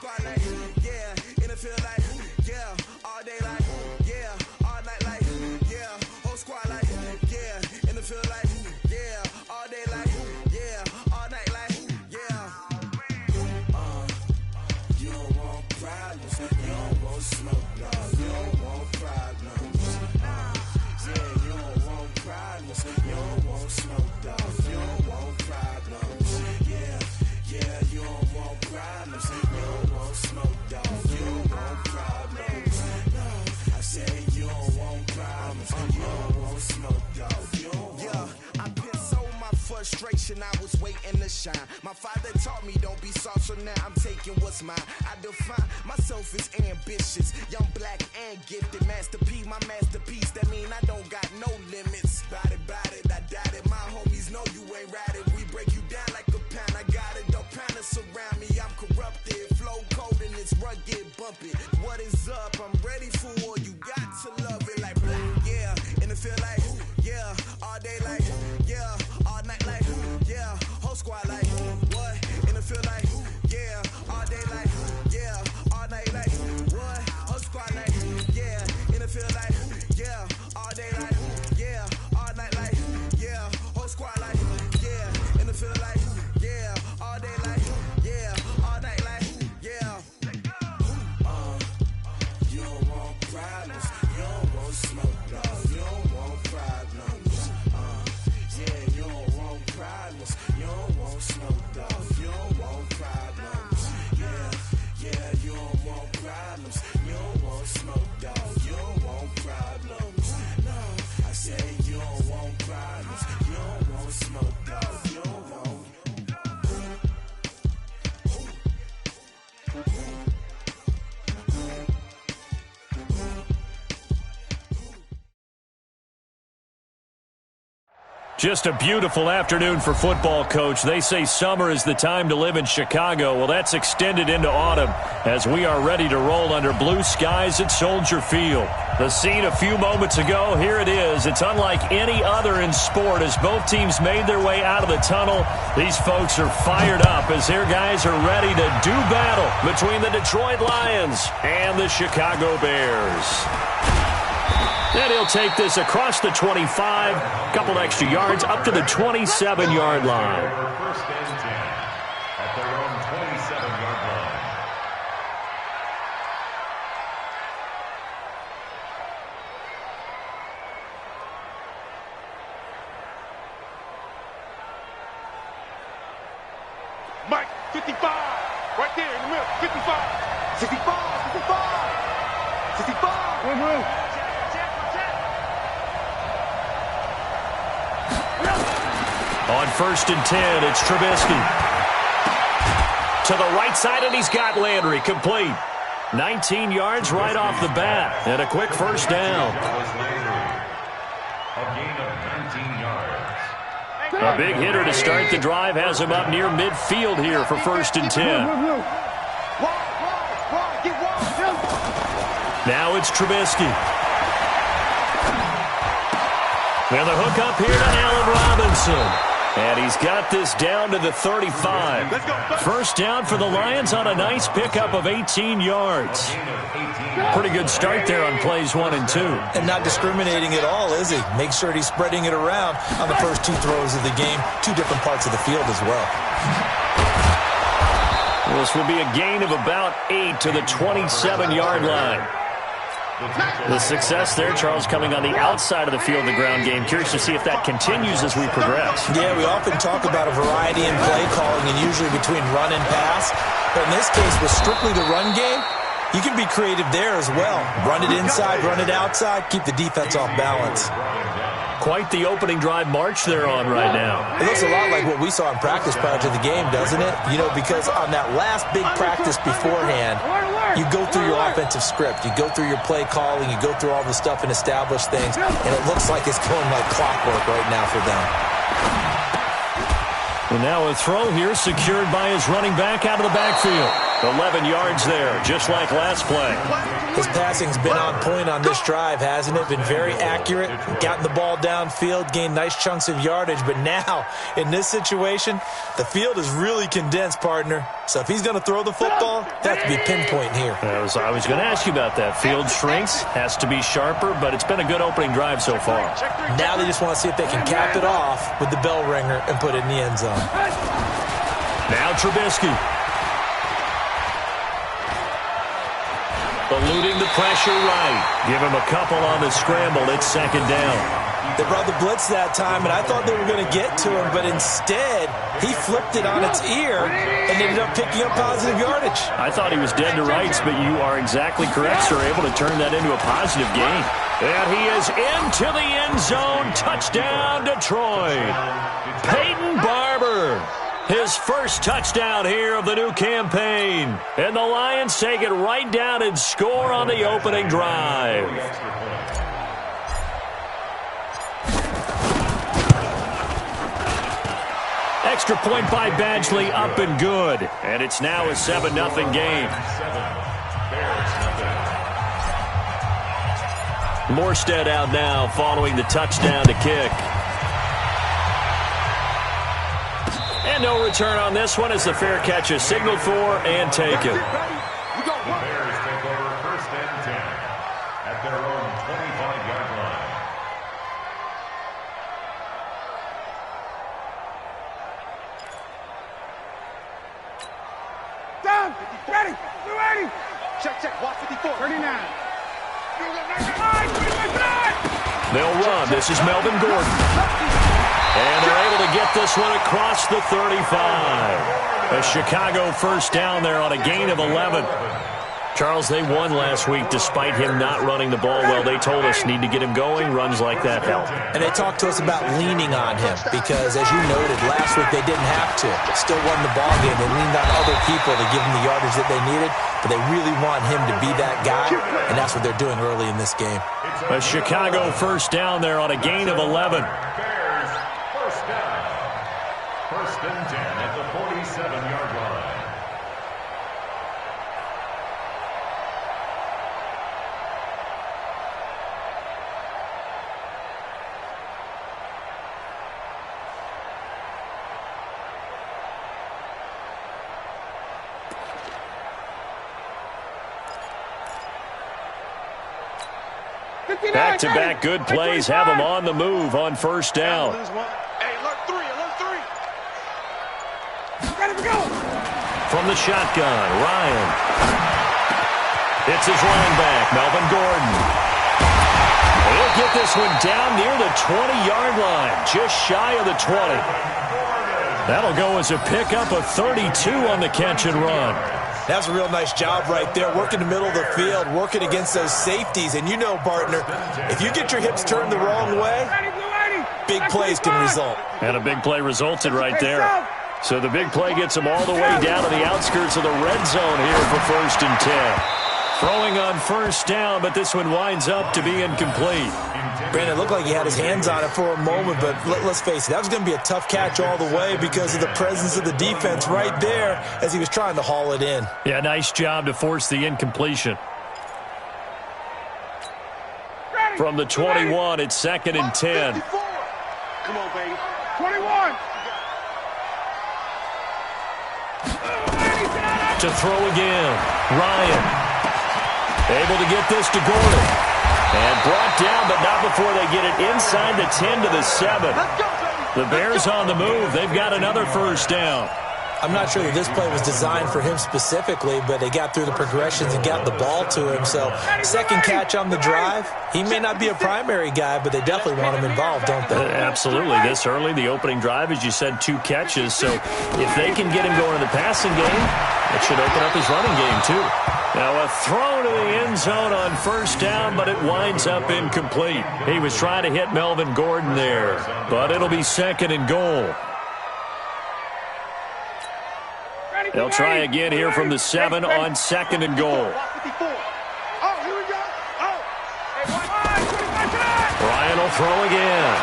squad like, yeah, in the field like, yeah, all day like, yeah, all night like, yeah, whole squad like, yeah, in the field like, yeah, all day like, yeah, all night like, yeah. You don't want problems, you don't want smoke, no, you don't want problems. Yeah, you don't want problems, you don't want smoke, dog, you don't want problems. Yeah, yeah, you don't want problems, you don't want smoke, dog, you don't want problems. No, I said you don't want problems, you don't want smoke, dog, you don't want. Yeah, I've been so my frustration, I was waiting to shine. My father taught me don't be soft, so now I'm taking what's mine. I define myself as ambitious, young, black, and gifted. Master P, my masterpiece, that mean I don't got no limits. Bout it, I doubt it. My homies know you ain't ratted. We break you down like a pound. I got it, don't panic surround me. I'm corrupted, flow cold and it's rugged, bumpy. What is up? I'm ready for war. You got to love it like black, yeah. In the field like, yeah, all day like, yeah, all night like, yeah, whole squad like, what? In the field like, yeah, all day like, yeah, all night like, what? Whole squad like, yeah, in the field like, yeah, all day like, yeah, all night like, yeah, whole squad like, yeah, in the field like, yeah, all day like, yeah, all night like, yeah. You don't want problems, you don't want smoke, no, you don't want problems. Yeah, you don't want problems, you don't want smoke, dog, you don't want problems. Yeah, yeah, you don't want problems, you don't want smoke, dog, you don't want problems. No, I said you don't want problems, you don't want smoke, dog, you don't want. Just a beautiful afternoon for football, Coach. They say summer is the time to live in Chicago. Well, that's extended into autumn as we are ready to roll under blue skies at Soldier Field. The scene a few moments ago, here it is. It's unlike any other in sport as both teams made their way out of the tunnel. These folks are fired up as their guys are ready to do battle between the Detroit Lions and the Chicago Bears. And he'll take this across the 25, a couple extra yards, up to the 27-yard line. First and 10 at their own 27-yard line. Mike, 55, right there in the middle, 55, 65, 65, 65. On first and 10, it's Trubisky. To the right side, and he's got Landry complete. 19 yards right off the bat, and a quick first down. A gain of 19 yards. A big hitter to start the drive has him up near midfield here for first and 10. Now it's Trubisky. And the hook up here to Allen Robinson. And he's got this down to the 35. First down for the Lions on a nice pickup of 18 yards. Pretty good start there on plays 1 and 2. And not discriminating at all, is he? Make sure he's spreading it around on the first 2 throws of the game. 2 different parts of the field as well. This will be a gain of about 8 to the 27-yard line. The success there, Charles, coming on the outside of the field, the ground game. Curious to see if that continues as we progress. Yeah, we often talk about a variety in play calling and usually between run and pass. But in this case, with strictly the run game, you can be creative there as well. Run it inside, run it outside, keep the defense off balance. Quite the opening drive march they're on right now. It looks a lot like what we saw in practice prior to the game, doesn't it? You know, because on that last big practice beforehand, you go through your offensive script. You go through your play calling. You go through all the stuff and establish things. And it looks like it's going like clockwork right now for them. And now a throw here secured by his running back out of the backfield. 11 yards there, just like last play. His passing's been on point on this drive, hasn't it? Been very accurate, gotten the ball downfield, gained nice chunks of yardage. But now, in this situation, the field is really condensed, partner. So if he's going to throw the football, that has to be pinpoint here. I was going to ask you about that. Field shrinks, has to be sharper, but it's been a good opening drive so far. Now they just want to see if they can cap it off with the bell ringer and put it in the end zone. Now Trubisky. Eluding the pressure right. Give him a couple on the scramble. It's second down. They brought the blitz that time, and I thought they were going to get to him, but instead, he flipped it on its ear and ended up picking up positive yardage. I thought he was dead to rights, but you are exactly correct, sir. Able to turn that into a positive gain. And he is into the end zone. Touchdown, Detroit. Peyton Barber. His first touchdown here of the new campaign. And the Lions take it right down and score on the opening drive. Extra point by Badgley, up and good. And it's now a 7-0 game. Morstead out now following the touchdown to kick. And no return on this one as the fair catch is signaled for and taken. The Bears take over first and 10 at their own 25-yard line. Down. Ready. 280. Check. Watch 54. 39. They'll run. This is Melvin Gordon. And they're able to get this one across the 35. A Chicago first down there on a gain of 11. Charles, they won last week despite him not running the ball well. They told us need to get him going. Runs like that help. And they talked to us about leaning on him because, as you noted, last week they didn't have to. Still won the ball game. They leaned on other people to give them the yardage that they needed, but they really want him to be that guy, and that's what they're doing early in this game. A Chicago first down there on a gain of 11. Bears first down. First and 10 at the 47-yard line. Back-to-back good plays have them on the move on first down. Hey, alert three. Ready to go. From the shotgun, Ryan. It's his running back, Melvin Gordon. He'll get this one down near the 20-yard line, just shy of the 20. That'll go as a pickup of 32 on the catch and run. That's a real nice job right there, working the middle of the field, working against those safeties. And you know, partner, if you get your hips turned the wrong way, big plays can result. And a big play resulted right there. So the big play gets them all the way down to the outskirts of the red zone here for first and 10. Throwing on first down, but this one winds up to be incomplete. Brandon, it looked like he had his hands on it for a moment, but let's face it, that was going to be a tough catch all the way because of the presence of the defense right there as he was trying to haul it in. Yeah, nice job to force the incompletion. From the 21, it's second and 10. Come on, baby. 21. To throw again, Ryan. Able to get this to Gordon. And brought down, but not before they get it inside the 10 to the 7. The Bears on the move. They've got another first down. I'm not sure that this play was designed for him specifically, but they got through the progressions and got the ball to him. So second catch on the drive. He may not be a primary guy, but they definitely want him involved, don't they? Absolutely. This early, the opening drive, as you said, 2 catches. So if they can get him going in the passing game, it should open up his running game too. Now a throw to the end zone on first down, but it winds up incomplete. He was trying to hit Melvin Gordon there, but it'll be second and goal. They'll try again here from the 7 on second and goal. Ryan will throw again.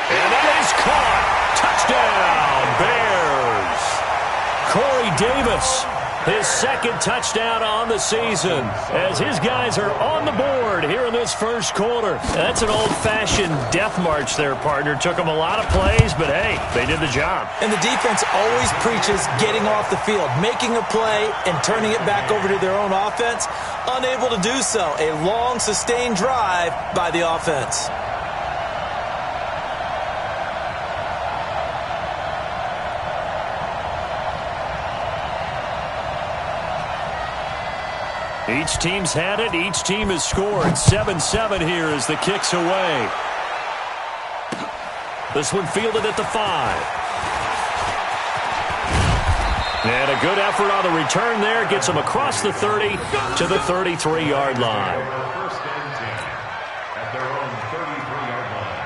And that is caught. Touchdown, Bears. Davis, his second touchdown on the season, as his guys are on the board here in this first quarter. That's an old-fashioned death march there, partner. Took them a lot of plays, but hey, they did the job. And the defense always preaches getting off the field, making a play and turning it back over to their own offense. Unable to do so. A long, sustained drive by the offense. Each team's had it. Each team has scored. 7-7 here as the kick's away. This one fielded at the 5. And a good effort on the return there. Gets him across the 30 to the 33-yard line. First and 10 at their own 33-yard line.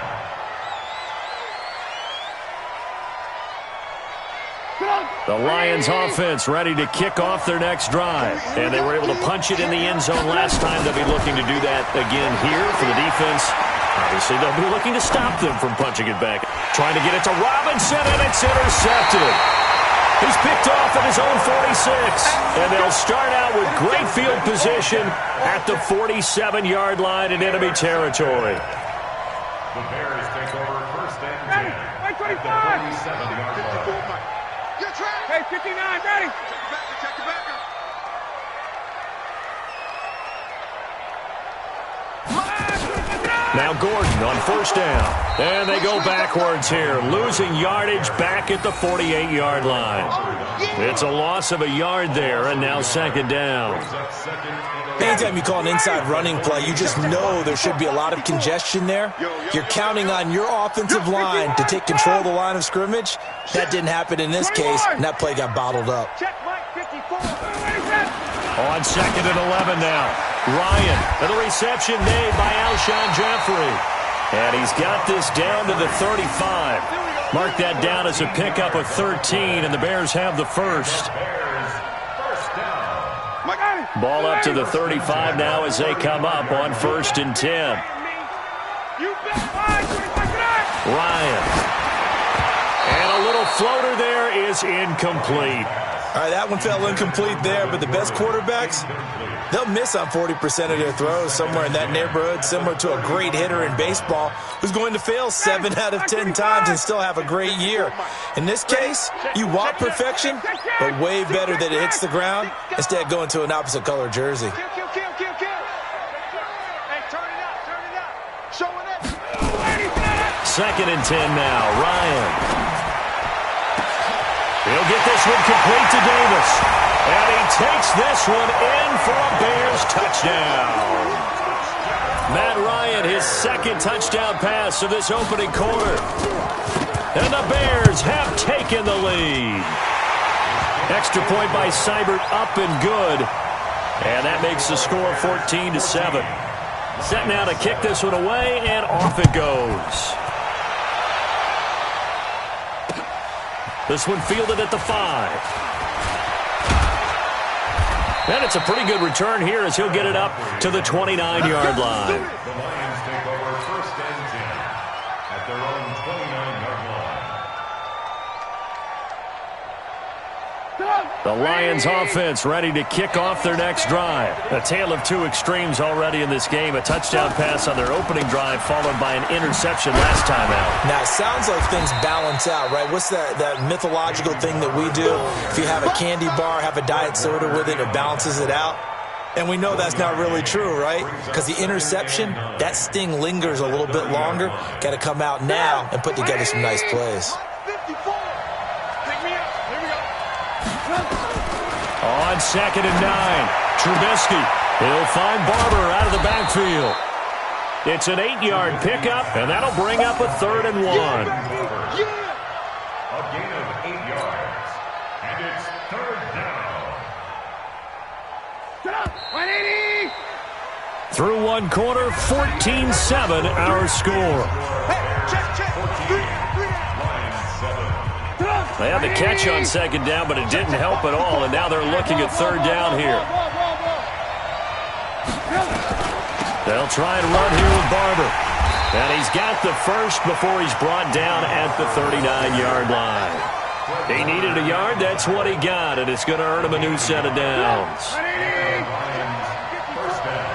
The Lions offense ready to kick off their next drive. And they were able to punch it in the end zone last time. They'll be looking to do that again here for the defense. Obviously, they'll be looking to stop them from punching it back. Trying to get it to Robinson, and it's intercepted. He's picked off at his own 46. And they'll start out with great field position at the 47-yard line in enemy territory. The Bears take over first and 10 at the 47-yard line. Hey, 59, ready. Check the backer. Now Gordon on first down. And they go backwards here, losing yardage back at the 48-yard line. It's a loss of a yard there, and now second down. Anytime you call an inside running play, you just know there should be a lot of congestion there. You're counting on your offensive line to take control of the line of scrimmage. That didn't happen in this case, and that play got bottled up. On second and 11 now. Ryan, and the reception made by Alshon Jeffrey. And he's got this down to the 35. Mark that down as a pickup of 13, and the Bears have the first. Ball up to the 35 now as they come up on first and 10. Ryan. And a little floater there is incomplete. All right, that one fell incomplete there, but the best quarterbacks, they'll miss on 40% of their throws somewhere in that neighborhood, similar to a great hitter in baseball who's going to fail 7 out of 10 times and still have a great year. In this case, you want perfection, but way better that it hits the ground instead of going to an opposite color jersey. Second and 10 now. Ryan. He'll get this one complete to Davis. And he takes this one in for a Bears touchdown. Matt Ryan, his second touchdown pass of this opening quarter. And the Bears have taken the lead. Extra point by Seibert, up and good. And that makes the score 14-7. Set now to kick this one away, and off it goes. This one fielded at the 5. And it's a pretty good return here as he'll get it up to the 29-yard line. The Lions take over first and 10 at their own 29-yard line. The Lions offense ready to kick off their next drive. A tale of two extremes already in this game. A touchdown pass on their opening drive followed by an interception last time out. Now, it sounds like things balance out, right? What's that mythological thing that we do? If you have a candy bar, have a diet soda with it, it balances it out. And we know that's not really true, right? Because the interception, that sting lingers a little bit longer. Got to come out now and put together some nice plays. On second and 9, Trubisky. He'll find Barber out of the backfield. It's an 8-yard pickup, and that'll bring up a 3rd and 1. A gain of 8 yards, and it's 3rd down. 180. Through one quarter, 14-7 our score. They had the catch on second down, but it didn't help at all, and now they're looking at 3rd down here. They'll try and run here with Barber. And he's got the first before he's brought down at the 39-yard line. He needed a yard. That's what he got, and it's going to earn him a new set of downs. First down.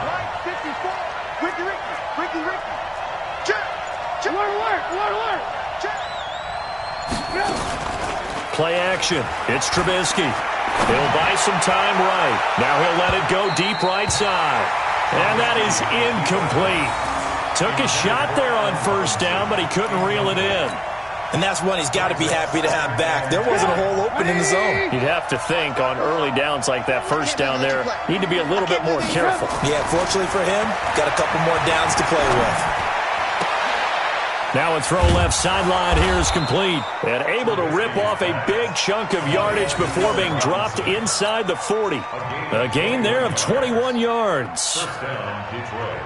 Play action. It's Trubisky. He'll buy some time right. Now he'll let it go deep right side. And that is incomplete. Took a shot there on first down, but he couldn't reel it in. And that's one he's got to be happy to have back. There wasn't a hole open in the zone. You'd have to think on early downs like that first down there, need to be a little bit more careful. Yeah, fortunately for him, got a couple more downs to play with. Now a throw left sideline here is complete. And able to rip off a big chunk of yardage before being dropped inside the 40. A gain there of 21 yards. First down, Detroit.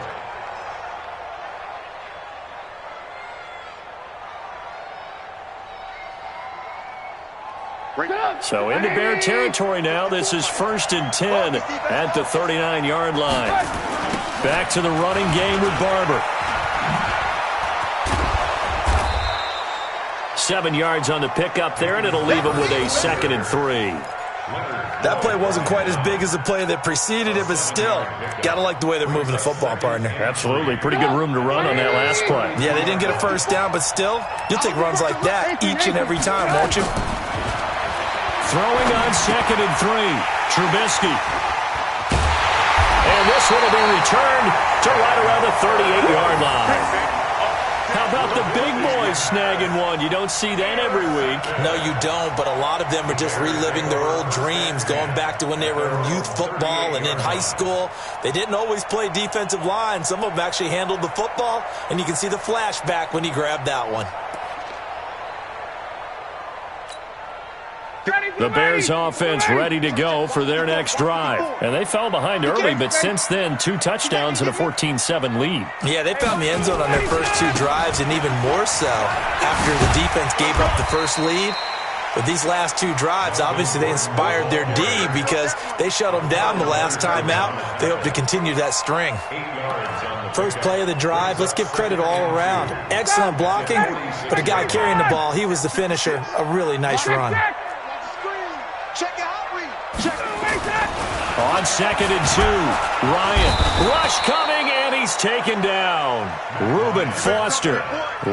So into Bear territory now. This is 1st and 10 at the 39-yard line. Back to the running game with Barber. 7 yards on the pickup there, and it'll leave him with a 2nd and 3. That play wasn't quite as big as the play that preceded it, but still, got to like the way they're moving the football, partner. Absolutely. Pretty good room to run on that last play. Yeah, they didn't get a first down, but still, you'll take runs like that each and every time, won't you? Throwing on 2nd and 3. Trubisky. And this one will be returned to right around the 38-yard line. How about the big boys snagging one? You don't see that every week. No, you don't, but a lot of them are just reliving their old dreams, going back to when they were in youth football and in high school. They didn't always play defensive line. Some of them actually handled the football, and you can see the flashback when he grabbed that one. The Bears offense ready to go for their next drive. And they fell behind early, but since then, 2 touchdowns and a 14-7 lead. Yeah, they found the end zone on their first 2 drives, and even more so after the defense gave up the first lead. But these last 2 drives, obviously they inspired their D because they shut them down the last time out. They hope to continue that string. First play of the drive, let's give credit all around. Excellent blocking, but the guy carrying the ball, he was the finisher. A really nice run. On 2nd and 2, Ryan. Rush coming, and he's taken down. Reuben Foster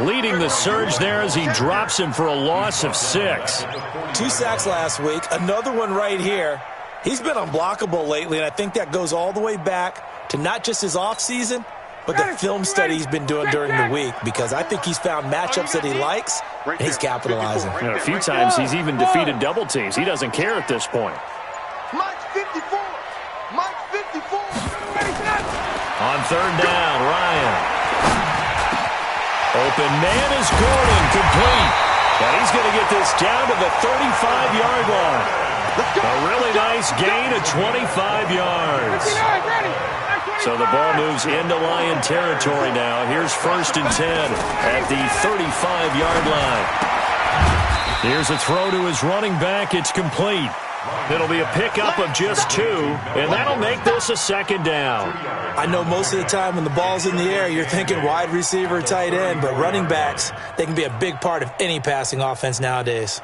leading the surge there as he drops him for a loss of 6. 2 sacks last week, another one right here. He's been unblockable lately, and I think that goes all the way back to not just his offseason, but the film study he's been doing during the week, because I think he's found matchups that he likes, and he's capitalizing. You know, a few times he's even defeated double teams. He doesn't care at this point. Mike 54. Mike 54. On 3rd down, Ryan. Open man is Gordon, complete. And he's going to get this down to the 35-yard line. A really nice gain of 25 yards. So the ball moves into Lion territory now. Here's 1st and 10 at the 35-yard line. Here's a throw to his running back. It's complete. It'll be a pickup of just 2, and that'll make this a 2nd down. I know most of the time when the ball's in the air, you're thinking wide receiver, tight end, but running backs, they can be a big part of any passing offense nowadays.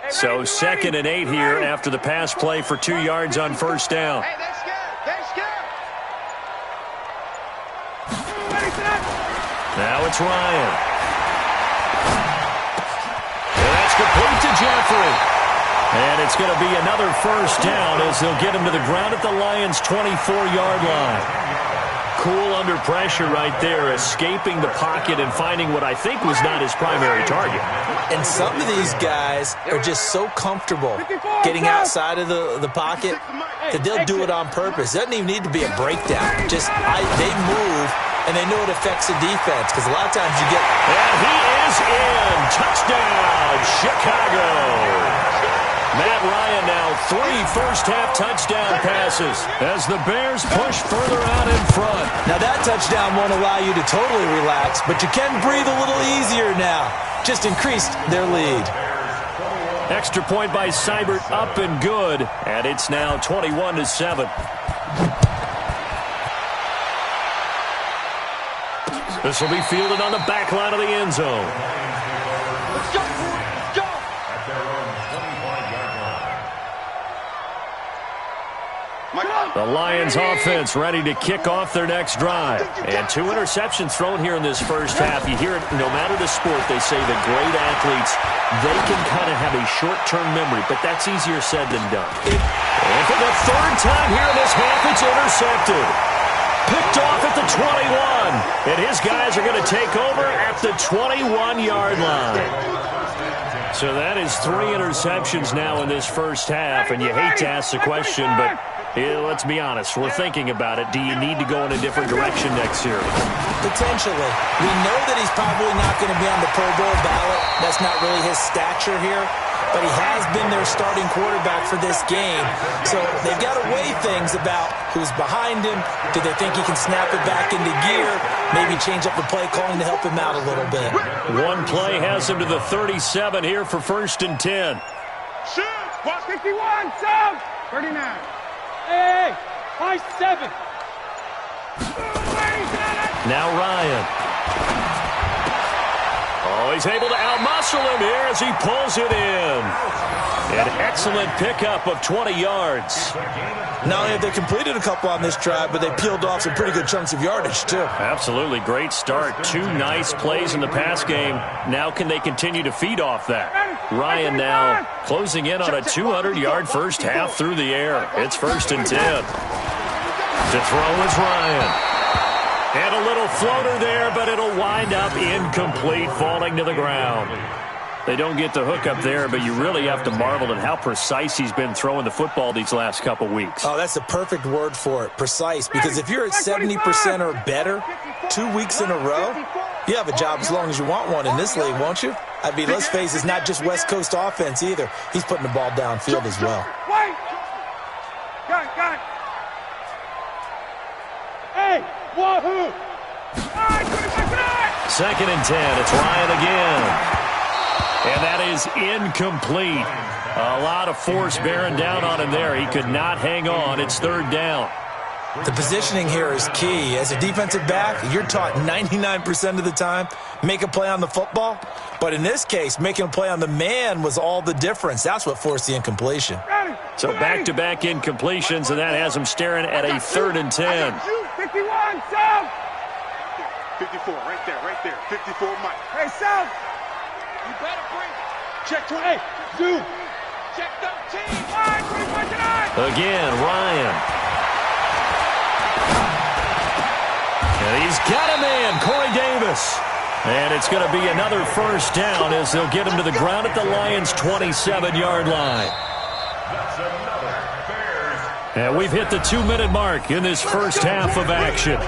So 2nd and 8 here after the pass play for 2 yards on 1st down. Now it's Ryan. And that's complete to Jeffrey. And it's going to be another 1st down as they'll get him to the ground at the Lions' 24-yard line. Cool under pressure right there, escaping the pocket and finding what I think was not his primary target. And some of these guys are just so comfortable getting outside of the pocket that they'll do it on purpose. It doesn't even need to be a breakdown. Just they move, and they know it affects the defense, because a lot of times you get... And he is in. Touchdown, Chicago. Matt Ryan now 3 first-half touchdown passes as the Bears push further out in front. Now that touchdown won't allow you to totally relax, but you can breathe a little easier now. Just increased their lead. Extra point by Seibert, up and good, and it's now 21-7. This will be fielded on the back line of the end zone. The Lions offense ready to kick off their next drive. And 2 interceptions thrown here in this first half. You hear it no matter the sport, they say that great athletes, they can kind of have a short-term memory, but that's easier said than done. And for the 3rd time here in this half, it's intercepted. Picked off at the 21. And his guys are going to take over at the 21-yard line. So that is 3 interceptions now in this first half, and you hate to ask the question, but let's be honest. We're thinking about it. Do you need to go in a different direction next year? Potentially. We know that he's probably not going to be on the Pro Bowl ballot. That's not really his stature here. But he has been their starting quarterback for this game. So they've got to weigh things about who's behind him. Do they think he can snap it back into gear? Maybe change up the play calling to help him out a little bit. One play has him to the 37 here for 1st and 10. Shoot! Watch 51, sub! 39. Hey, 5-7. Now Ryan. Oh, he's able to outmuscle him here as he pulls it in. An excellent pickup of 20 yards. Not only have they completed a couple on this drive, but they peeled off some pretty good chunks of yardage, too. Absolutely. Great start. 2 nice plays in the pass game. Now can they continue to feed off that? Ryan now closing in on a 200-yard first half through the air. It's 1st and 10. To throw is Ryan. And a little floater there, but it'll wind up incomplete, falling to the ground. They don't get the hook up there, but you really have to marvel at how precise he's been throwing the football these last couple weeks. Oh, that's the perfect word for it, precise. Because if you're at 70% or better 2 weeks in a row, you have a job as long as you want one in this league, won't you? I mean, let's face it, it's not just West Coast offense either. He's putting the ball downfield as well. Got it. Hey, wahoo! 2nd and 10. It's Ryan again. And that is incomplete. A lot of force bearing down on him there. He could not hang on. It's 3rd down. The positioning here is key. As a defensive back, you're taught 99% of the time, make a play on the football. But in this case, making a play on the man was all the difference. That's what forced the incompletion. So back-to-back incompletions, and that has him staring at a 3rd and 10. 51, Sal! 54, right there. 54, Mike. Hey, Sal! You better bring it. Check 20. Hey, zoom. Check 13. All right, 21 tonight. Again, Ryan. And he's got a man, Corey Davis. And it's going to be another 1st down as they'll get him to the ground at the Lions' 27-yard line. And we've hit the 2-minute mark in this first half of action.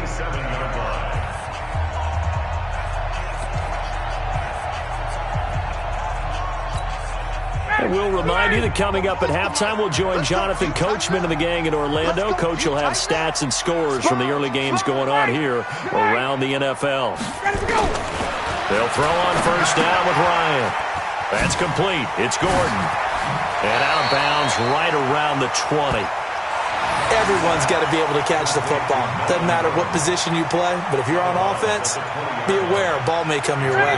And we'll remind you that coming up at halftime, we'll join Jonathan Coachman and the gang in Orlando. Coach will have stats and scores from the early games going on here around the NFL. They'll throw on 1st down with Ryan. That's complete. It's Gordon. And out of bounds right around the 20. Everyone's got to be able to catch the football. Doesn't matter what position you play, but if you're on offense, be aware a ball may come your way.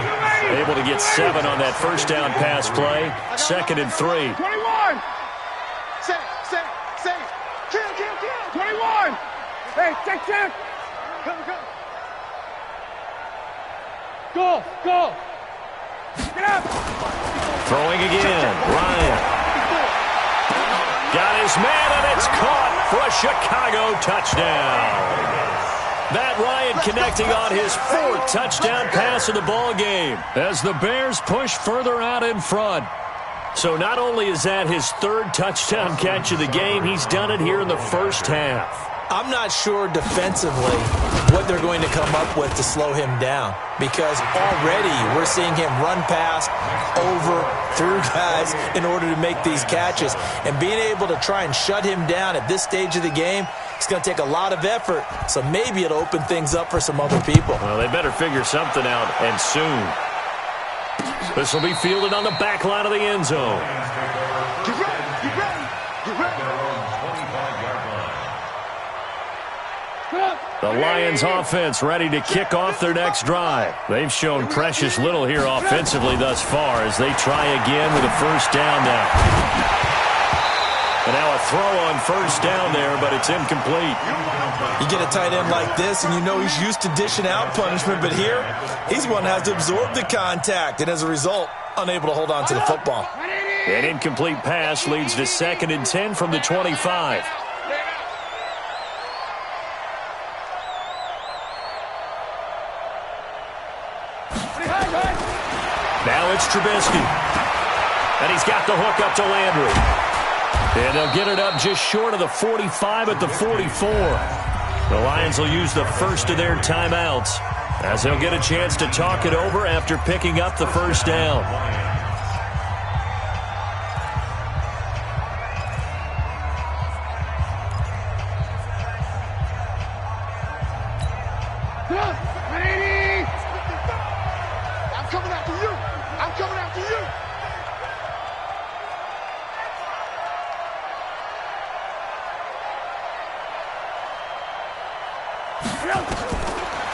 Able to get 7 on that 1st down pass play. 2nd and 3. 21. Say. Kill. 21. Hey, check. Go. Get up. Throwing again. Ryan. Got his man, and it's caught for a Chicago touchdown. Matt Ryan connecting on his 4th touchdown pass of the ball game as the Bears push further out in front. So not only is that his 3rd touchdown catch of the game, he's done it here in the first half. I'm not sure defensively what they're going to come up with to slow him down, because already we're seeing him run past, over, through guys in order to make these catches. And being able to try and shut him down at this stage of the game, it's going to take a lot of effort. So maybe it'll open things up for some other people. Well, they better figure something out, and soon. This will be fielded on the back line of the end zone. Get ready. The Lions offense ready to kick off their next drive. They've shown precious little here offensively thus far as they try again with a 1st down now. And now a a throw on first down there, but it's incomplete. You get a tight end like this, and you know he's used to dishing out punishment, but here, he's one that has to absorb the contact, and as a result, unable to hold on to the football. An incomplete pass leads to 2nd and 10 from the 25. Now it's Trubisky. And he's got the hook up to Landry. And they'll get it up just short of the 45 at the 44. The Lions will use the first of their timeouts as they'll get a chance to talk it over after picking up the first down.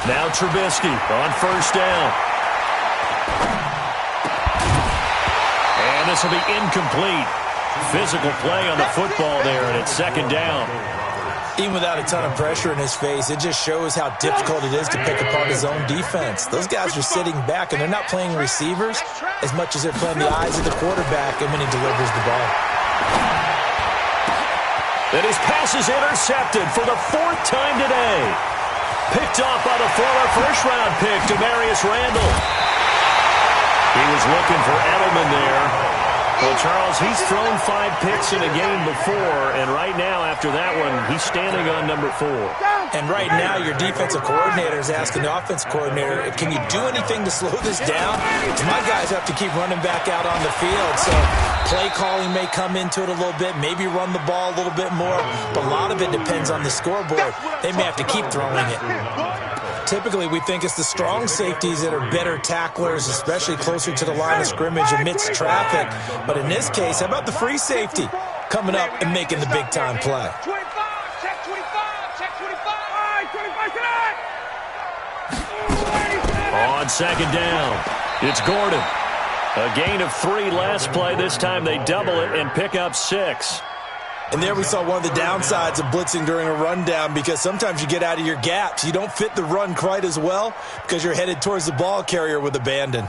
Now Trubisky on first down. And this will be incomplete. Physical play on the football there, and it's 2nd down. Even without a ton of pressure in his face, it just shows how difficult it is to pick apart his own defense. Those guys are sitting back, and they're not playing receivers as much as they're playing the eyes of the quarterback and when he delivers the ball. And his pass is intercepted for the 4th time today. Picked off by the former first-round pick, Demarius Randall. He was looking for Edelman there. Well, Charles, he's thrown 5 picks in a game before, and right now, after that one, he's standing on number 4. And right now, your defensive coordinator is asking the offense coordinator, can you do anything to slow this down? Because my guys have to keep running back out on the field, so play calling may come into it a little bit, maybe run the ball a little bit more, but a lot of it depends on the scoreboard. They may have to keep throwing it. Typically, we think it's the strong safeties that are better tacklers, especially closer to the line of scrimmage amidst traffic. But in this case, how about the free safety coming up and making the big-time play? 25, check 25, check 25. All right, 25 tonight. On 2nd down, it's Gordon. A gain of 3 last play. This time they double it and pick up 6. And there we saw one of the downsides of blitzing during a rundown, because sometimes you get out of your gaps. You don't fit the run quite as well because you're headed towards the ball carrier with abandon.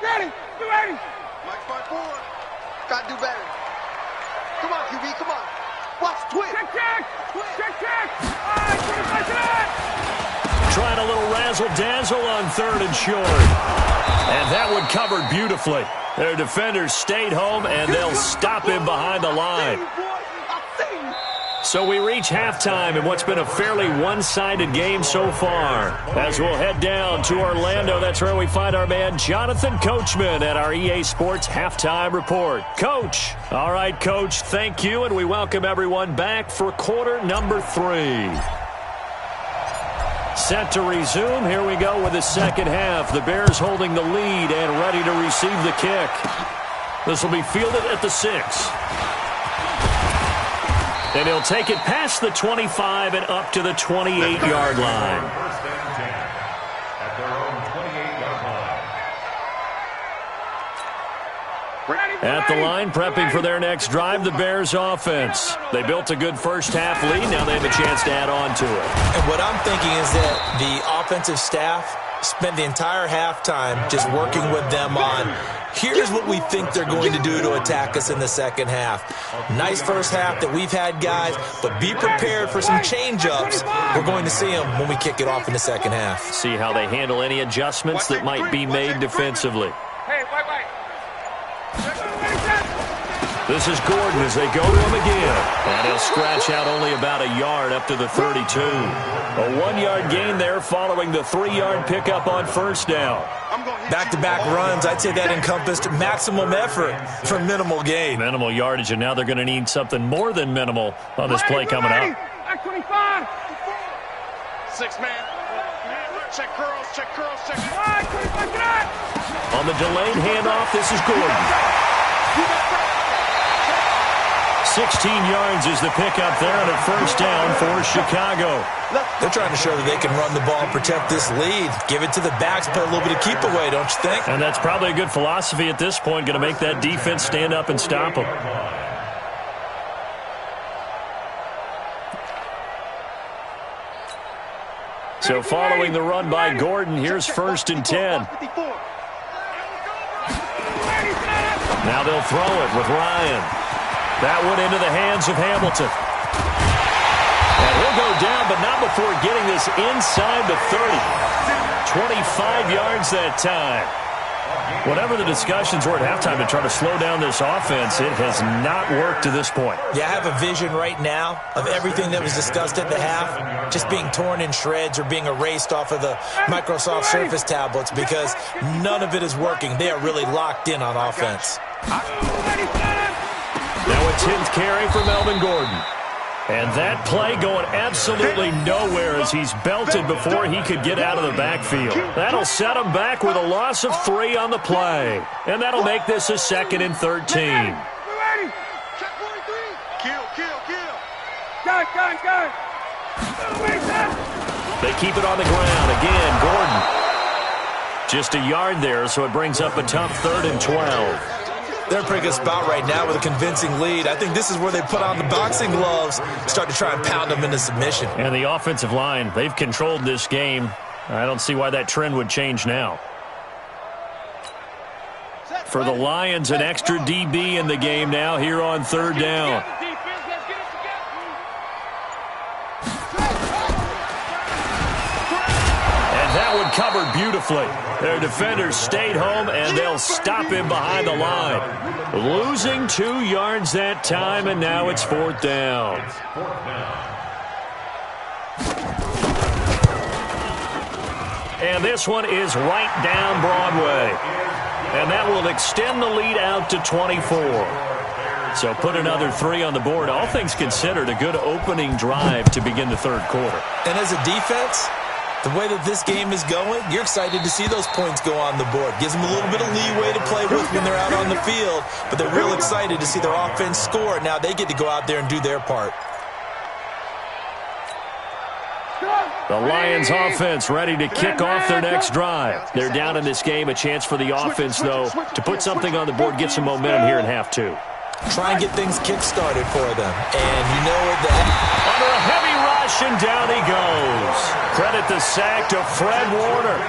Ready? You ready? Mike 5-4. Gotta do better. Come on, QB, come on. Watch, twist. Check, check. Check, check. All right, 25 tonight. Trying a little razzle-dazzle on 3rd and short. And that one covered beautifully. Their defenders stayed home, and they'll stop him behind the line. So we reach halftime in what's been a fairly one-sided game so far. As we'll head down to Orlando, that's where we find our man Jonathan Coachman at our EA Sports Halftime Report. Coach. All right, Coach, thank you, and we welcome everyone back for quarter number 3. Set to resume. Here we go with the second half. The Bears holding the lead and ready to receive the kick. This will be fielded at the 6. And he'll take it past the 25 and up to the 28-yard line. First and 10 at their own 28-yard line. At the line, prepping for their next drive, the Bears offense. They built a good first-half lead. Now they have a chance to add on to it. And what I'm thinking is that the offensive staff spent the entire halftime just working with them on, here's what we think they're going to do to attack us in the second half. Nice first half that we've had, guys, but be prepared for some change-ups. We're going to see them when we kick it off in the second half. See how they handle any adjustments that might be made defensively. Hey, wait. This is Gordon as they go to him again. And he'll scratch out only about a yard up to the 32. A 1-yard gain there following the 3-yard pickup on first down. Back-to-back runs, I'd say that encompassed maximum effort for minimal gain. Minimal yardage, and now they're going to need something more than minimal on this play coming up. At 25. 6 man. Check curls, check curls, check. All right, 25 tonight. On the delayed handoff, this is Gordon. 16 yards is the pickup there on a first down for Chicago. They're trying to show that they can run the ball and protect this lead. Give it to the backs, play a little bit of keep away, don't you think? And that's probably a good philosophy at this point, going to make that defense stand up and stop them. So following the run by Gordon, here's first and 10. Now they'll throw it with Ryan. That one into the hands of Hamilton. And he'll go down, but not before getting this inside the 30. 25 yards that time. Whatever the discussions were at halftime to try to slow down this offense, it has not worked to this point. Yeah, I have a vision right now of everything that was discussed at the half just being torn in shreds or being erased off of the Microsoft Surface tablets because none of it is working. They are really locked in on offense. Now a 10th carry for Melvin Gordon. And that play going absolutely nowhere as he's belted before he could get out of the backfield. That'll set him back with a loss of 3 on the play. And that'll make this a 2nd and 13. They keep it on the ground. Again, Gordon. Just a yard there, so it brings up a tough 3rd and 12. They're in a pretty good spot right now with a convincing lead. I think this is where they put on the boxing gloves, start to try and pound them into submission. And the offensive line, they've controlled this game. I don't see why that trend would change now. For the Lions, an extra DB in the game now here on 3rd down. And that one covered beautifully. Their defenders stayed home, and they'll stop him behind the line. Losing 2 yards that time, and now it's 4th down. And this one is right down Broadway. And that will extend the lead out to 24. So put another 3 on the board. All things considered, a good opening drive to begin the 3rd quarter. And as a defense, the way that this game is going, you're excited to see those points go on the board. Gives them a little bit of leeway to play with when they're out on the field, but they're real excited to see their offense score. Now they get to go out there and do their part. The Lions offense ready to kick off their next drive. They're down in this game. A chance for the offense, though, to put something on the board, get some momentum here in half 2. Try and get things kick-started for them. And you know that. Under a heavy rush, and down he goes. Credit the sack to Fred Warner.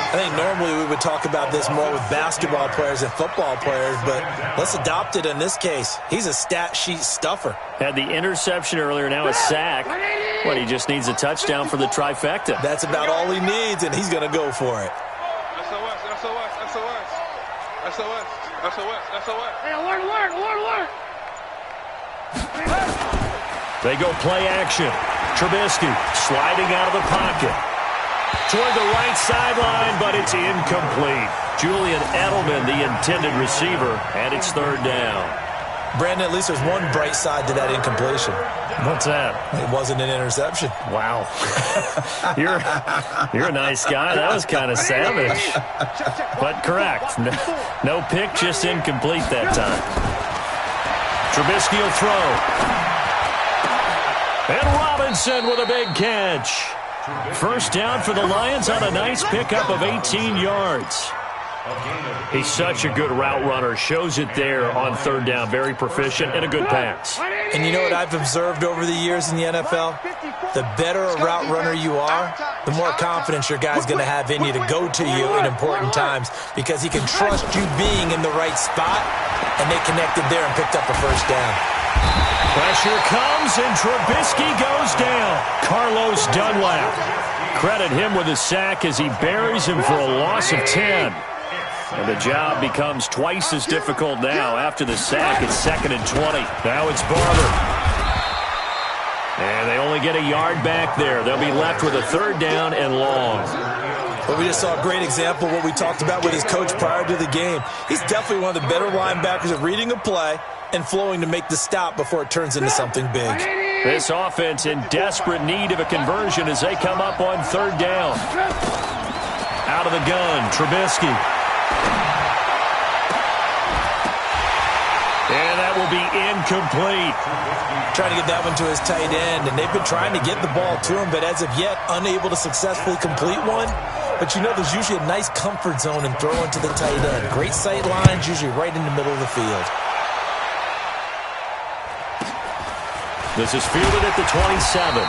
I think normally we would talk about this more with basketball players and football players, but let's adopt it in this case. He's a stat sheet stuffer. Had the interception earlier, now a sack. What, he just needs a touchdown for the trifecta. That's about all he needs, and he's going to go for it. They go play action. Trubisky sliding out of the pocket. Toward the right sideline, but it's incomplete. Julian Edelman, the intended receiver, and it's 3rd down. Brandon, at least there's one bright side to that incompletion. What's that? It wasn't an interception. Wow. You're a nice guy. That was kind of savage. But correct. No pick, just incomplete that time. Trubisky will throw. And Robinson with a big catch. First down for the Lions on a nice pickup of 18 yards. He's such a good route runner. Shows it there on 3rd down. Very proficient and a good pass. And you know what I've observed over the years in the NFL? The better a route runner you are, the more confidence your guy's going to have in you to go to you in important times because he can trust you being in the right spot, and they connected there and picked up a first down. Pressure comes, and Trubisky goes down. Carlos Dunlap. Credit him with a sack as he buries him for a loss of 10. And the job becomes twice as difficult now. After the sack, it's 2nd and 20. Now it's Barber. And they only get a yard back there. They'll be left with a 3rd down and long. Well, we just saw a great example of what we talked about with his coach prior to the game. He's definitely one of the better linebackers at reading a play and flowing to make the stop before it turns into something big. This offense in desperate need of a conversion as they come up on 3rd down. Out of the gun, Trubisky. will be incomplete. Trying to get that one to his tight end, and they've been trying to get the ball to him, but as of yet, unable to successfully complete one. But you know there's usually a nice comfort zone in throwing to the tight end. Great sight lines, usually right in the middle of the field. This is fielded at the 27.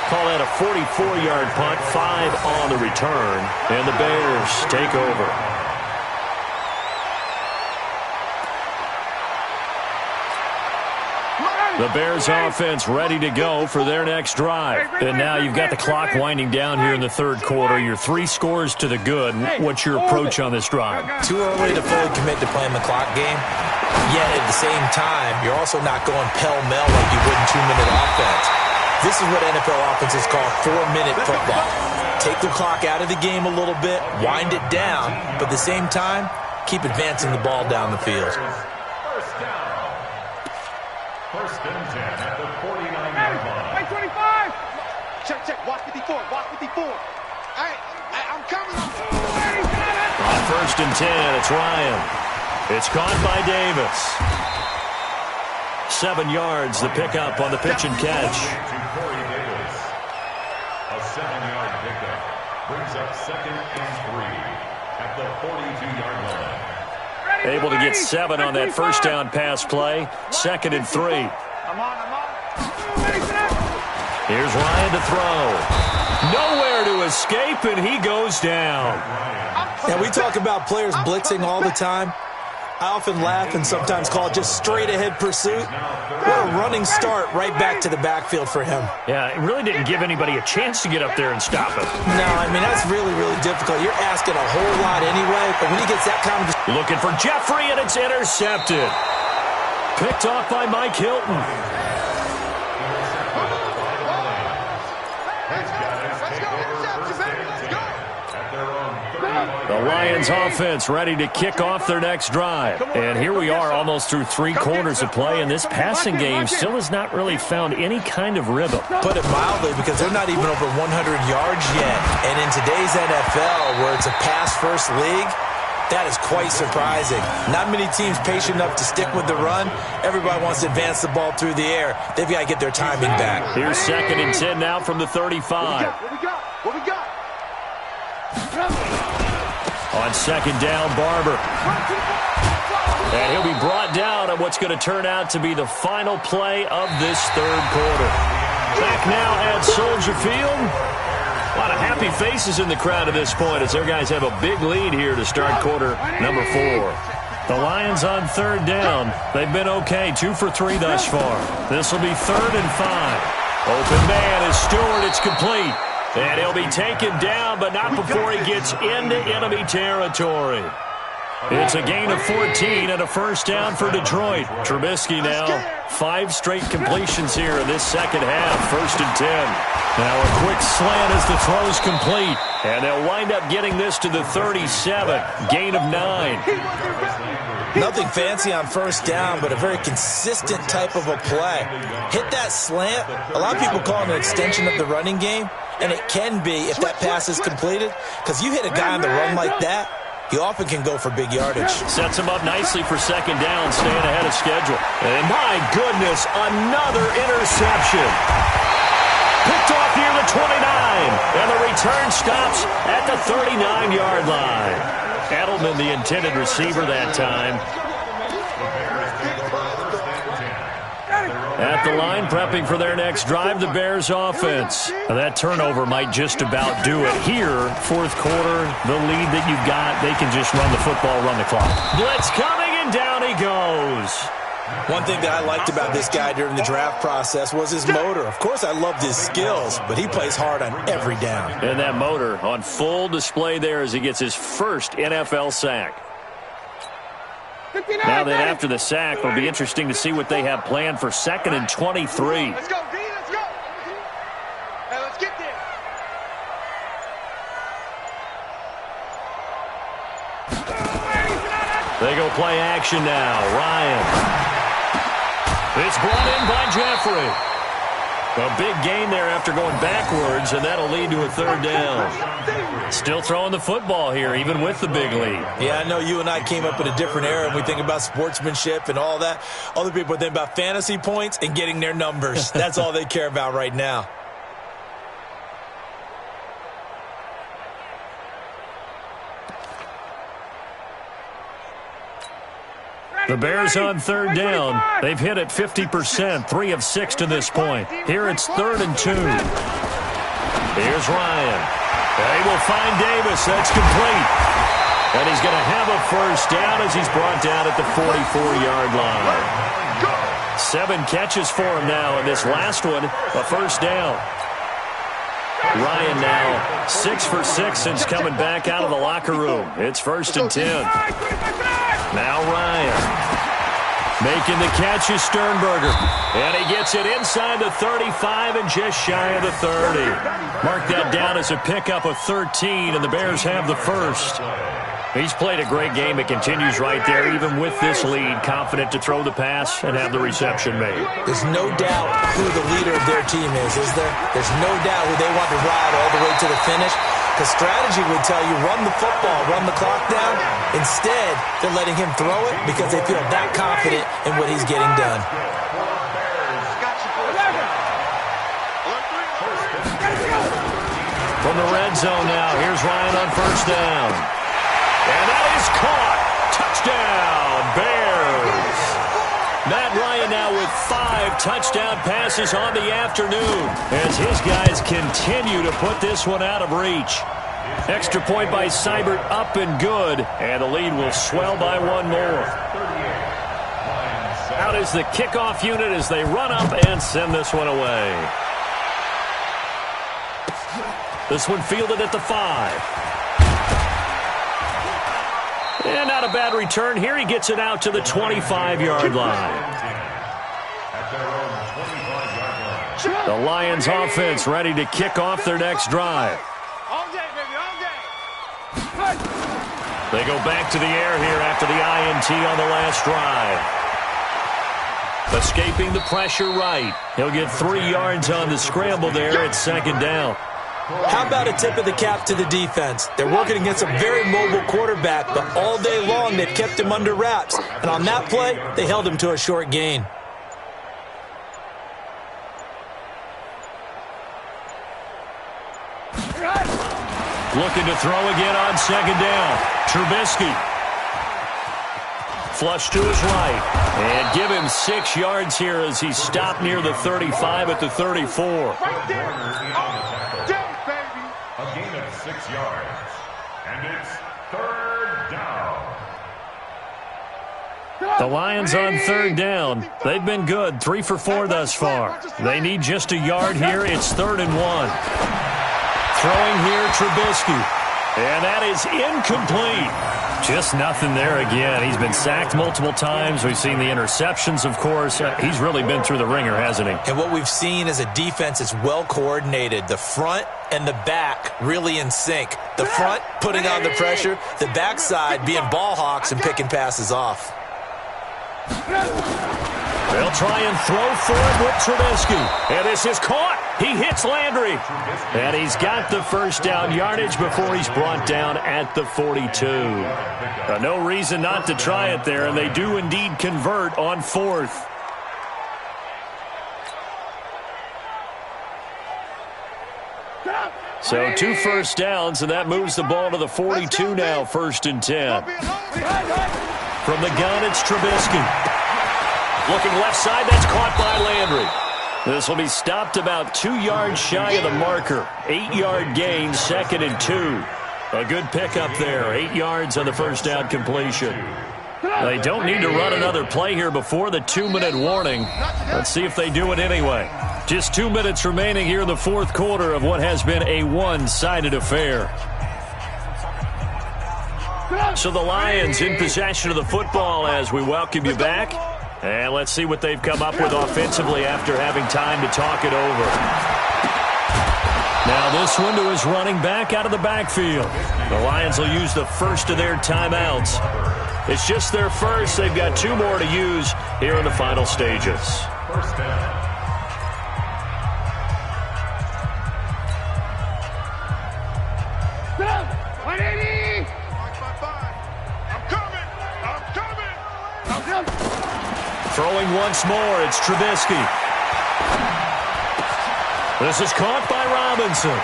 Call that a 44-yard punt, 5 on the return, and the Bears take over. The Bears offense ready to go for their next drive. And now you've got the clock winding down here in the third quarter. You're 3 scores to the good. What's your approach on this drive? Too early to fully commit to playing the clock game. Yet at the same time, you're also not going pell-mell like you would in 2-minute offense. This is what NFL offenses call 4-minute football. Take the clock out of the game a little bit, wind it down, but at the same time, keep advancing the ball down the field. First and 10 at the 49-yard line. Hey, 25! Check. Watch 54. I'm coming. On first and 10, it's Ryan. It's caught by Davis. 7 yards, the pickup on the pitch and catch. To Corey Davis. A 7-yard pickup brings up 2nd and 3 at the 42-yard line. Able to get 7 on that first down pass play. 2nd and 3. I'm on. Here's Ryan to throw. Nowhere to escape, and he goes down. And we talk about players blitzing all the time. I often laugh and sometimes call it just straight-ahead pursuit. What a running start right back to the backfield for him. Yeah, it really didn't give anybody a chance to get up there and stop him. No, I mean, that's really, really difficult. You're asking a whole lot anyway, but when he gets that kind of... Looking for Jeffrey, and it's intercepted. Picked off by Mike Hilton. The Lions offense ready to kick off their next drive. And here we are almost through 3 quarters of play, and this passing game still has not really found any kind of rhythm. Put it mildly, because they're not even over 100 yards yet. And in today's NFL, where it's a pass-first league, that is quite surprising. Not many teams patient enough to stick with the run. Everybody wants to advance the ball through the air. They've got to get their timing back. Here's 2nd and 10 now from the 35. What we got? On 2nd down, Barber. And he'll be brought down on what's going to turn out to be the final play of this third quarter. Back now at Soldier Field. A lot of happy faces in the crowd at this point as their guys have a big lead here to start quarter number 4. The Lions on 3rd down. They've been okay, 2 for 3 thus far. This will be 3rd and 5. Open man is Stewart. It's complete. And he'll be taken down, but not before he gets into enemy territory. It's a gain of 14 and a first down for Detroit. Trubisky now, 5 straight completions here in this second half. 1st and 10. Now a quick slant as the throw's complete. And they'll wind up getting this to the 37. Gain of 9. Nothing fancy on first down, but a very consistent type of a play. Hit that slant. A lot of people call it an extension of the running game. And it can be if that pass is completed. Because you hit a guy on the run like that, he often can go for big yardage. Sets him up nicely for 2nd down, staying ahead of schedule. And my goodness, another interception. Picked off near the 29. And the return stops at the 39-yard line. Edelman, the intended receiver that time. At the line, prepping for their next drive, the Bears offense. Now that turnover might just about do it. Here, 4th quarter, the lead that you've got, they can just run the football, run the clock. Blitz coming, and down he goes. One thing that I liked about this guy during the draft process was his motor. Of course, I loved his skills, but he plays hard on every down. And that motor on full display there as he gets his first NFL sack. Now that after the sack, it'll be interesting to see what they have planned for 2nd and 23. Let's go, D. Let's go. Hey, let's get there. They go play action now. Ryan. It's brought in by Jeffrey. A big gain there after going backwards, and that'll lead to a third down. Still throwing the football here, even with the big lead. Yeah, I know you and I came up in a different era, and we think about sportsmanship and all that. Other people think about fantasy points and getting their numbers. That's all they care about right now. The Bears on third down. They've hit it 50%, 3 of 6 to this point. Here it's 3rd and 2. Here's Ryan. They will find Davis. That's complete. And he's going to have a first down as he's brought down at the 44-yard line. 7 catches for him now, and this last one, a first down. Ryan now 6 for 6 since coming back out of the locker room. It's 1st and 10. Now Ryan. Making the catch is Sternberger. And he gets it inside the 35 and just shy of the 30. Mark that down as a pickup of 13, and the Bears have the first. He's played a great game. It continues right there, even with this lead, confident to throw the pass and have the reception made. There's no doubt who the leader of their team is there? There's no doubt who they want to ride all the way to the finish. Because strategy would tell you, run the football, run the clock down. Instead, they're letting him throw it because they feel that confident in what he's getting done. From the red zone now, here's Ryan on first down. And that is caught. Touchdown, Bears. Matt Ryan now with 5 touchdown passes on the afternoon as his guys continue to put this one out of reach. Extra point by Seibert, up and good, and the lead will swell by 1 more. Out is the kickoff unit as they run up and send this one away. This one fielded at the 5. And not a bad return here. He gets it out to the 25-yard line. The Lions offense ready to kick off their next drive. They go back to the air here after the INT on the last drive. Escaping the pressure right. He'll get 3 yards on the scramble there at 2nd down. How about a tip of the cap to the defense? They're working against a very mobile quarterback, but all day long they've kept him under wraps. And on that play, they held him to a short gain. Looking to throw again on 2nd down. Trubisky. Flush to his right. And give him 6 yards here as he stopped near the 35 at the 34. A gain of 6 yards. And it's 3rd down. The Lions on 3rd down. They've been good, 3 for 4 thus far. They need just a yard here. It's 3rd and 1. Throwing here, Trubisky. And that is incomplete. Just nothing there again. He's been sacked multiple times. We've seen the interceptions, of course. He's really been through the ringer, hasn't he? And what we've seen is a defense that's well coordinated. The front and the back really in sync. The front putting on the pressure, the backside being ball hawks and picking passes off. They'll try and throw for it with Trubisky. And this is caught. He hits Landry. And he's got the first down yardage before he's brought down at the 42. No reason not to try it there, and they do indeed convert on 4th. So 2 first downs, and that moves the ball to the 42 now, 1st and 10. From the gun, it's Trubisky. Looking left side, that's caught by Landry. This will be stopped about 2 yards shy of the marker. 8-yard gain, 2nd and 2. A good pickup there, 8 yards on the first down completion. They don't need to run another play here before the 2-minute warning. Let's see if they do it anyway. Just 2 minutes remaining here in the 4th quarter of what has been a one-sided affair. So the Lions in possession of the football as we welcome you back. And let's see what they've come up with offensively after having time to talk it over. Now this one to his running back out of the backfield. The Lions will use the first of their timeouts. It's just their first. They've got 2 more to use here in the final stages. First down. Throwing once more, it's Trubisky. This is caught by Robinson.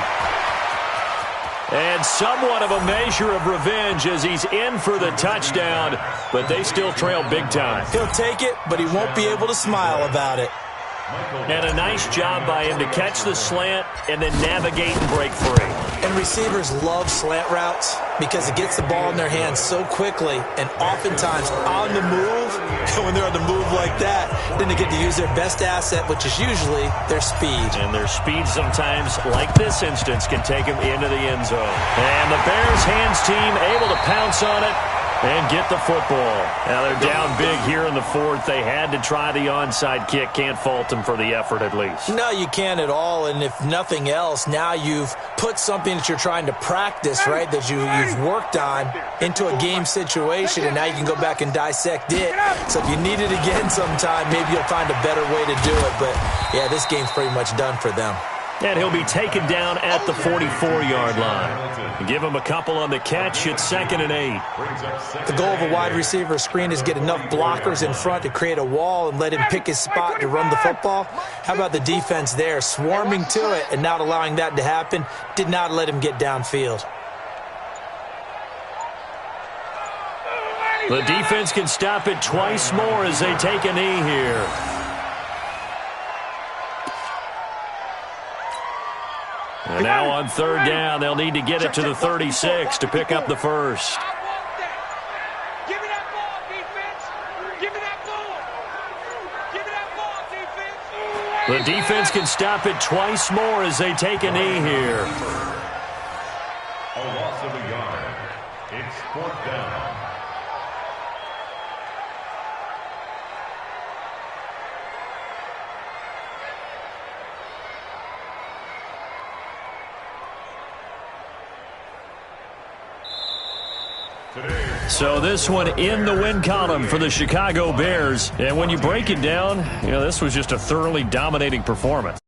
And somewhat of a measure of revenge as he's in for the touchdown, but they still trail big time. He'll take it, but he won't be able to smile about it. And a nice job by him to catch the slant and then navigate and break free. And receivers love slant routes because it gets the ball in their hands so quickly and oftentimes on the move. And when they're on the move like that, then they get to use their best asset, which is usually their speed. And their speed sometimes, like this instance, can take them into the end zone. And the Bears hands team able to pounce on it and get the football. Now they're down big here in the fourth. They had to try the onside kick. Can't fault them for the effort at least. No, you can't at all. And if nothing else, now you've put something that you're trying to practice, right, that you've worked on into a game situation, and now you can go back and dissect it. So if you need it again sometime, maybe you'll find a better way to do it. But, yeah, this game's pretty much done for them. And he'll be taken down at the 44-yard line. Give him a couple on the catch. It's 2nd and 8. The goal of a wide receiver screen is get enough blockers in front to create a wall and let him pick his spot to run the football. How about the defense there, swarming to it and not allowing that to happen? Did not let him get downfield. The defense can stop it twice more as they take a knee here. And now on 3rd down, they'll need to get it to the 36 to pick up the first. Give me that ball, defense. Give me that ball. Give me that ball, defense. The defense can stop it twice more as they take a knee here. A loss of a yard. It's 4th down. So this one in the win column for the Chicago Bears. And when you break it down, this was just a thoroughly dominating performance.